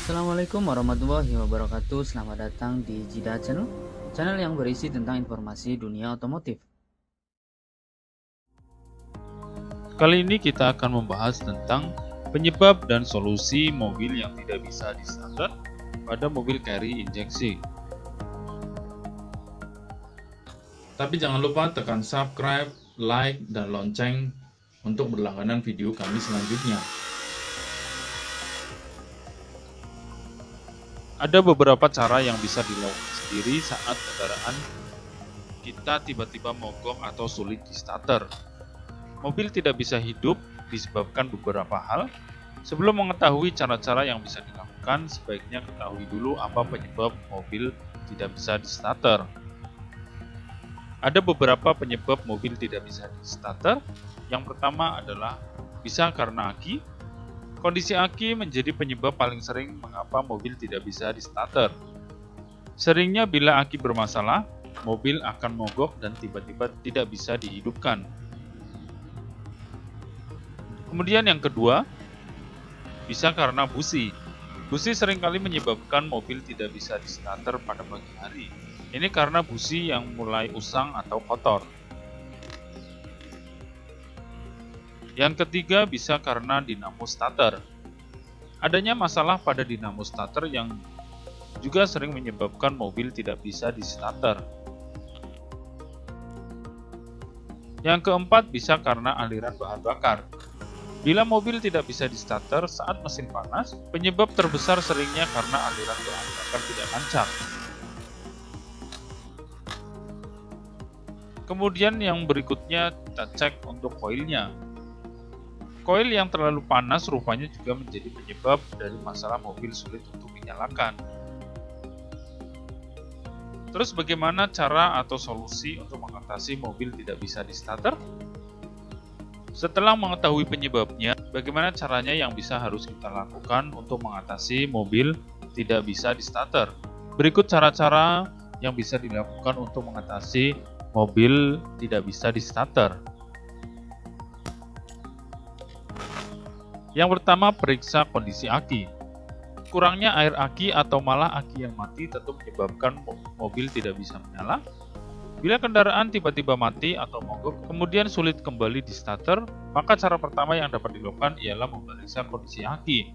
Assalamualaikum warahmatullahi wabarakatuh. Selamat datang di Jida Channel, channel yang berisi tentang informasi dunia otomotif. Kali ini kita akan membahas tentang penyebab dan solusi mobil yang tidak bisa distarter pada mobil carry injeksi. Tapi jangan lupa tekan subscribe, like, dan lonceng untuk berlangganan video kami selanjutnya. Ada beberapa cara yang bisa dilakukan sendiri saat kendaraan kita tiba-tiba mogok atau sulit di starter. Mobil tidak bisa hidup disebabkan beberapa hal. Sebelum mengetahui cara-cara yang bisa dilakukan, sebaiknya ketahui dulu apa penyebab mobil tidak bisa di starter. Ada beberapa penyebab mobil tidak bisa di starter. Yang pertama adalah bisa karena aki. Kondisi aki menjadi penyebab paling sering mengapa mobil tidak bisa di starter. Seringnya bila aki bermasalah, mobil akan mogok dan tiba-tiba tidak bisa dihidupkan. Kemudian yang kedua, bisa karena busi. Busi seringkali menyebabkan mobil tidak bisa di starter pada pagi hari. Ini karena busi yang mulai usang atau kotor. Yang ketiga bisa karena dinamo starter. Adanya masalah pada dinamo starter yang juga sering menyebabkan mobil tidak bisa di starter. Yang keempat bisa karena aliran bahan bakar. Bila mobil tidak bisa di starter saat mesin panas, penyebab terbesar seringnya karena aliran bahan bakar tidak lancar. Kemudian yang berikutnya kita cek untuk koilnya. Koil yang terlalu panas rupanya juga menjadi penyebab dari masalah mobil sulit untuk dinyalakan. Terus bagaimana cara atau solusi untuk mengatasi mobil tidak bisa di starter? Setelah mengetahui penyebabnya, bagaimana caranya yang harus kita lakukan untuk mengatasi mobil tidak bisa di starter? Berikut cara-cara yang bisa dilakukan untuk mengatasi mobil tidak bisa di starter. Yang pertama, periksa kondisi aki. Kurangnya air aki atau malah aki yang mati tentu menyebabkan mobil tidak bisa menyala. Bila kendaraan tiba-tiba mati atau mogok, kemudian sulit kembali di starter, maka cara pertama yang dapat dilakukan ialah memeriksa kondisi aki.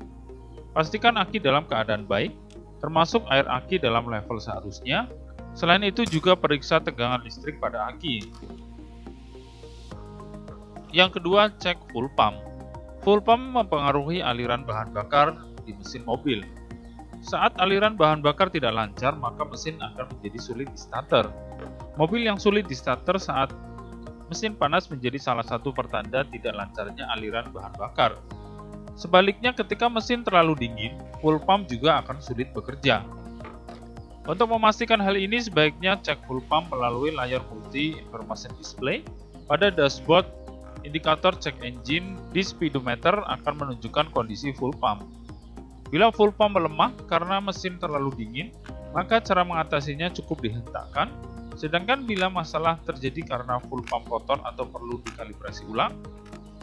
Pastikan aki dalam keadaan baik, termasuk air aki dalam level seharusnya. Selain itu juga periksa tegangan listrik pada aki. Yang kedua, cek fuel pump. Fuel pump mempengaruhi aliran bahan bakar di mesin mobil. Saat aliran bahan bakar tidak lancar, maka mesin akan menjadi sulit di starter. Mobil yang sulit di starter saat mesin panas menjadi salah satu pertanda tidak lancarnya aliran bahan bakar. Sebaliknya, ketika mesin terlalu dingin, fuel pump juga akan sulit bekerja. Untuk memastikan hal ini, sebaiknya cek fuel pump melalui layar multi information display pada dashboard. Indikator cek engine di speedometer akan menunjukkan kondisi fuel pump. Bila fuel pump melemah karena mesin terlalu dingin, maka cara mengatasinya cukup dihentakkan. Sedangkan bila masalah terjadi karena fuel pump kotor atau perlu dikalibrasi ulang,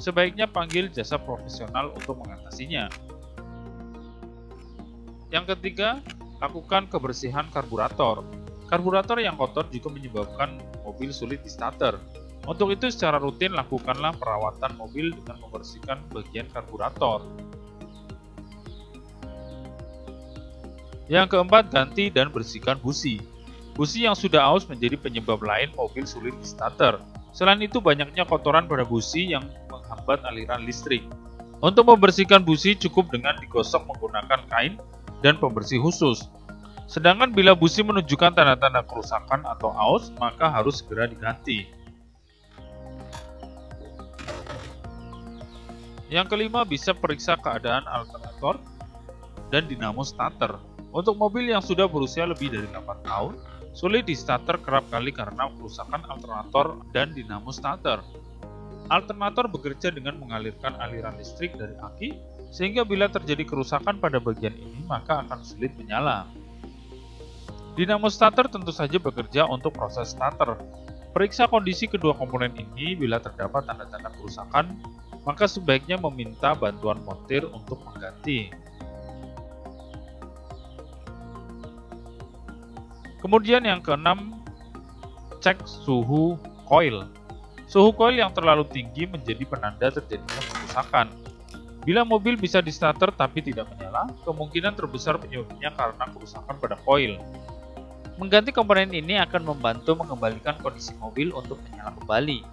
sebaiknya panggil jasa profesional untuk mengatasinya. Yang ketiga, lakukan kebersihan karburator. Karburator yang kotor juga menyebabkan mobil sulit di starter. Untuk itu secara rutin lakukanlah perawatan mobil dengan membersihkan bagian karburator. Yang keempat, ganti dan bersihkan busi. Busi yang sudah aus menjadi penyebab lain mobil sulit di starter. Selain itu banyaknya kotoran pada busi yang menghambat aliran listrik. Untuk membersihkan busi cukup dengan digosok menggunakan kain dan pembersih khusus. Sedangkan bila busi menunjukkan tanda-tanda kerusakan atau aus, maka harus segera diganti. Yang kelima, bisa periksa keadaan alternator dan dinamo starter. Untuk mobil yang sudah berusia lebih dari 8 tahun, sulit di starter kerap kali karena kerusakan alternator dan dinamo starter. Alternator bekerja dengan mengalirkan aliran listrik dari aki, sehingga bila terjadi kerusakan pada bagian ini, maka akan sulit menyala. Dinamo starter tentu saja bekerja untuk proses starter. Periksa kondisi kedua komponen ini. Bila terdapat tanda-tanda kerusakan, maka sebaiknya meminta bantuan montir untuk mengganti. Kemudian yang keenam, cek suhu koil. Suhu koil yang terlalu tinggi menjadi penanda terjadinya kerusakan. Bila mobil bisa di-starter tapi tidak menyala, kemungkinan terbesar penyebabnya karena kerusakan pada koil. Mengganti komponen ini akan membantu mengembalikan kondisi mobil untuk menyala kembali.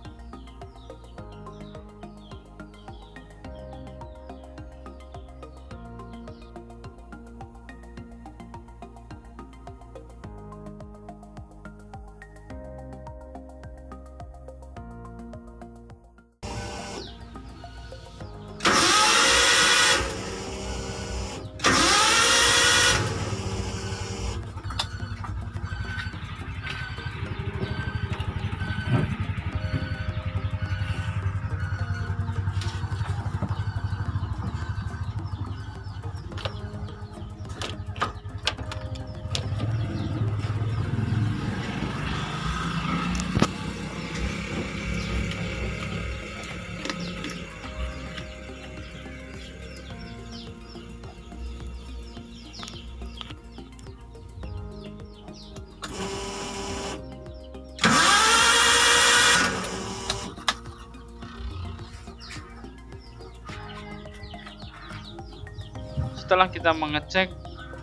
Setelah kita mengecek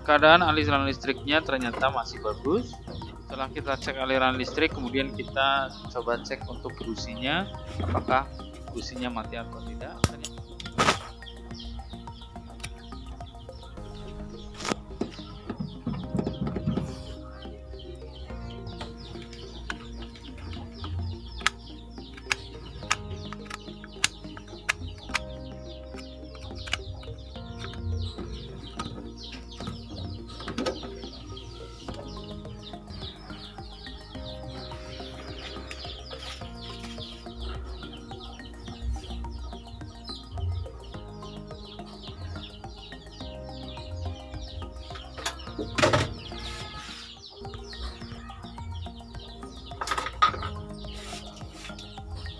keadaan aliran listriknya ternyata masih bagus. Setelah kita cek aliran listrik, kemudian kita coba cek untuk businya, apakah businya mati atau tidak.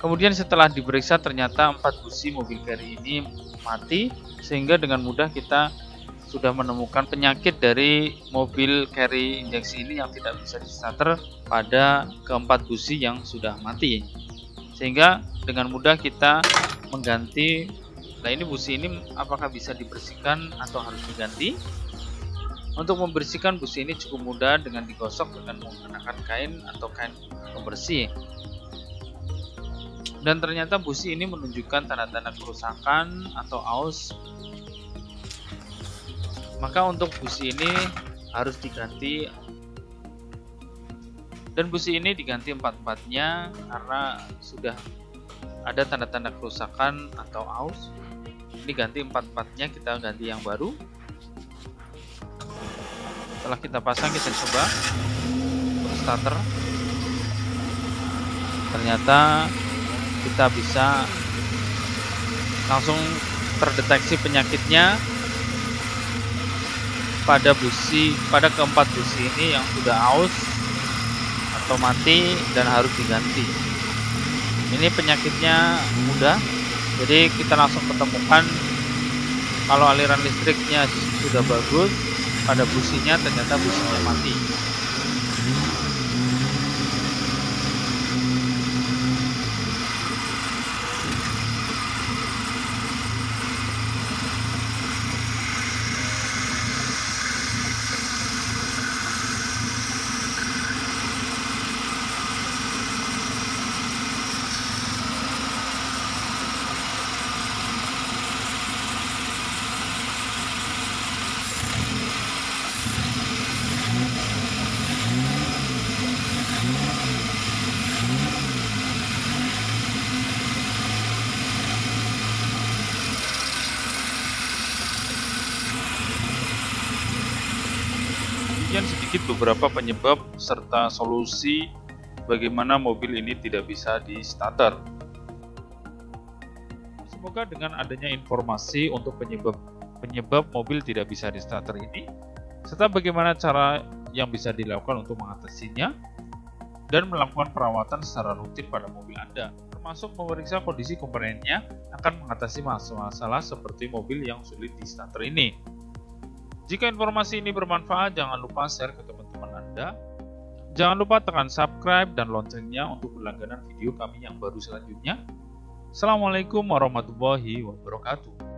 Kemudian setelah diperiksa ternyata 4 busi mobil carry ini mati, sehingga dengan mudah kita sudah menemukan penyakit dari mobil carry injeksi ini yang tidak bisa di-starter pada keempat busi yang sudah mati. Sehingga dengan mudah kita mengganti. Nah, ini busi ini apakah bisa dibersihkan atau harus diganti? Untuk membersihkan busi ini cukup mudah dengan digosok dengan menggunakan kain atau kain pembersih. Dan ternyata busi ini menunjukkan tanda-tanda kerusakan atau aus. Maka untuk busi ini harus diganti. Dan busi ini diganti empat-empatnya karena sudah ada tanda-tanda kerusakan atau aus. Ini ganti empat-empatnya, kita ganti yang baru. Setelah kita pasang, kita coba untuk starter. Ternyata kita bisa langsung terdeteksi penyakitnya pada keempat busi ini yang sudah aus atau mati dan harus diganti. Ini penyakitnya mudah, jadi kita langsung ketemukan kalau aliran listriknya sudah bagus, pada businya ternyata businya mati. Kemudian sedikit beberapa penyebab serta solusi bagaimana mobil ini tidak bisa di-starter. Semoga dengan adanya informasi untuk penyebab mobil tidak bisa di-starter ini, serta bagaimana cara yang bisa dilakukan untuk mengatasinya, dan melakukan perawatan secara rutin pada mobil Anda, termasuk memeriksa kondisi komponennya, akan mengatasi masalah-masalah seperti mobil yang sulit di-starter ini. Jika informasi ini bermanfaat, jangan lupa share ke teman-teman Anda. Jangan lupa tekan subscribe dan loncengnya untuk berlangganan video kami yang baru selanjutnya. Assalamualaikum warahmatullahi wabarakatuh.